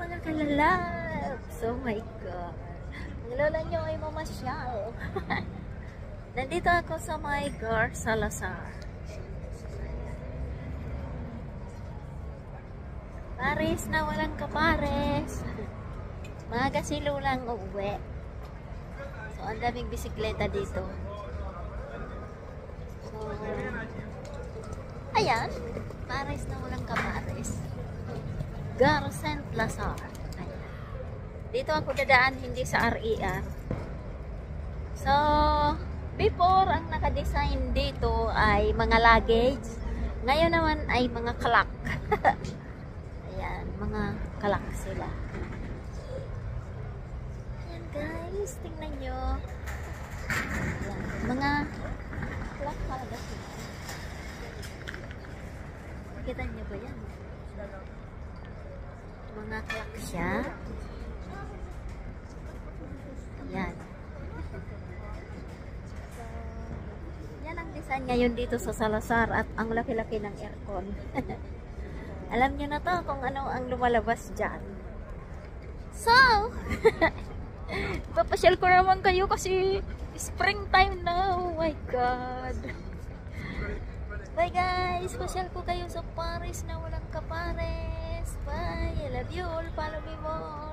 mga kalalabs! Oh my God! Ang lola nyo ay mamasyal. Nandito ako sa my Gar Salazar. Paris na walang kapares. Maaga si Lulang uuwi. So, ang daming bisikleta dito. So, ayan. Paris na walang kapares. Gar Saint Lazar. Ayan. Dito ako dadaan, hindi sa RER. So, before, ang nakadesign dito ay mga luggage. Ngayon naman ay mga kalak. Ayan, mga kalak sila. Ayan guys, tingnan nyo. Ayan, mga kalak talaga sila. Kita nyo ba yan? Mga kalak siya. Ayan. Yan ang design ngayon dito sa Salazar at ang laki-laki ng aircon. Alam nyo na to kung ano ang lumalabas dyan. So, papasyal ko naman kayo kasi springtime na. Oh my God. Bye guys. Pasyal ko kayo sa Paris na walang kapares. Bye. I love you all. Follow me more.